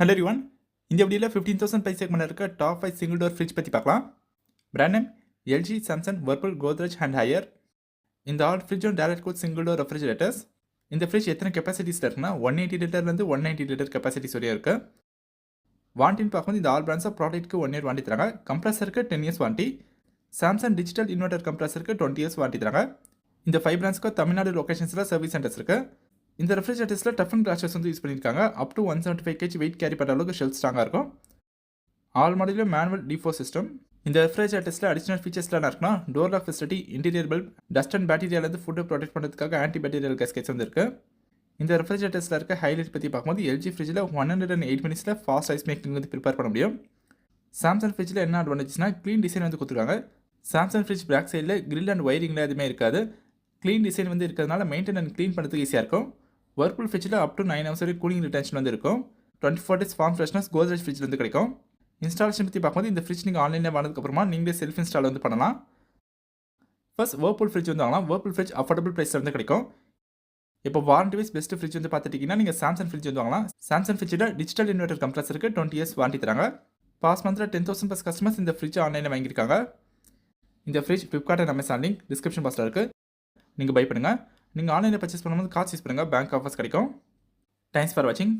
Hello everyone. இந்த வீடியோல 15000 price segment இருக்க டாப் 5 single door fridge பத்தி பார்க்கலாம். Brand name LG, Samsung, Whirlpool, Godrej and higher. இந்த ஆல் ஃப்ரிட்ஜும் direct cool single door refrigerators. இந்த ஃப்ரிட்ஜ் எத்தனை கெபாசிட்டிஸ்ல இருக்குன்னா 180 லிட்டர்ல இருந்து 190 லிட்டர் கெபாசிட்டிஸ் வரையும் இருக்கு. வாரண்டின்னு பார்க்கும்போது இந்த ஆல் பிராண்ட்ஸ் ப்ராடக்ட்க்கு 1 இயர் வாரண்டி தராங்க. கம்ப்ரஸருக்கு 10 years warranty. Samsung digital inverter கம்ப்ரஸருக்கு 20 இயர்ஸ் வாரண்டி தராங்க. இந்த 5 பிராண்ட்ஸ்க்கு தமிழ்நாடு லொகேஷன்ஸ்ல சர்வீஸ் சென்டர்ஸ் இருக்கு. இந்த ரெஃப்ரிஜரேட்டர்ஸ்ல டஃப்அண்ட் கிளாஸஸ் வந்து யூஸ் பண்ணியிருக்காங்க. Up to 175 kg weight carry பண்ணுற அளவுக்கு ஷெல்ஃப் ஸ்ட்ராங்காக இருக்கும். ஆல் மாடலில் மேனுவல் டிஃப்ரோஸ்ட் சிஸ்டம். இந்த ரெஃப்ரிஜரேட்டர்ஸ்ல அடிஷனல் ஃபீச்சர்ஸ்லாம் இருக்குன்னா door lock facility, interior bulb, dust and பேக்டீரியாலேருந்து ஃபுட்டை ப்ரொடெக்ட் பண்ணுறதுக்காக ஆன்டி பேக்டீரியல் கேஸ்கெட்ஸ் வந்து இருக்கு. இந்த ரெஃப்ரிஜரேட்டர்ஸ்ல இருக்க ஹைலைட் பற்றி பார்க்கும்போது எல்ஜி ஃப்ரிட்ஜில் 108 மினிட்ஸில் ஃபாஸ்ட் ஐஸ் மேக்கிங் வந்து ப்ரிப்பேர் பண்ண முடியும். சாம்சங் ஃப்ரிட்ஜில் என்ன அட்வான்டேஜ்னா க்ளீன் டிசைன் வந்து கொடுத்துருக்காங்க. சாம்சங் ஃப்ரிட்ஜ் பேக் சைடில் கிரில் அண்ட் ஒயரிங்கில் எதுவுமே இருக்காது. க்ளீன் டிசைன் வந்து இருக்கிறதுனால மெயின்டைன் அண்ட் க்ளீன் பண்ணுறதுக்கு ஈஸியாக இருக்கும். Whirlpool ஃப்ரிட்ஜில் அப் டு 9 hours வரை கூலிங் ரிட்டன்ஷன் வந்து இருக்கும். 24 days ஃபார்ம் ஃப்ரெஷ்னஸ் Godrej ஃப்ரிட்ஜில் வந்து கிடைக்கும். இன்ஸ்டாலேஷன் பற்றி பார்க்கும்போது இந்த ஃப்ரிட்ஜ் நீங்கள் ஆன்லைனில் வாங்கினதுக்கப்புறமா நீங்களே செல்ஃப் இன்ஸ்டால் வந்து பண்ணலாம். ஃபர்ஸ்ட் Whirlpool ஃப்ரிட்ஜ் வந்து வாங்கலாம். Whirlpool ஃப்ரிட்ஜ் அஃபோர்டபுள் ப்ரைஸில் வந்து கிடைக்கும். இப்போ வாரண்டி வைஸ் பெஸ்ட் ஃப்ரிட்ஜ் வந்து பார்த்துட்டிங்கன்னா நீங்கள் சாம்சங் ஃப்ரிட்ஜ் வந்து வாங்கலாம். சாம்சங் ஃப்ரிட்ஜில் டிஜிட்டல் இன்வெர்ட்டர் கம்ப்ரஸருக்கு 20 இயர்ஸ் வாரண்டி தராங்க. பாஸ் மந்தில் 10,000 ப்ளஸ் கஸ்டமர்ஸ் இந்த ஃப்ரிட்ஜ் ஆன்லைனில் வாங்கியிருக்காங்க. இந்த fridge Flipkart and Amazon link description பாக்ஸில் இருக்குது. நீங்கள் பை பண்ணுங்கள். நீங்கள் ஆன்லைனில் பர்ச்சேஸ் பண்ணும்போது கார்ட்ஸ் யூஸ் பண்ணுங்கள், பேங்க் ஆஃபர்ஸ் கிடைக்கும். Thanks for watching.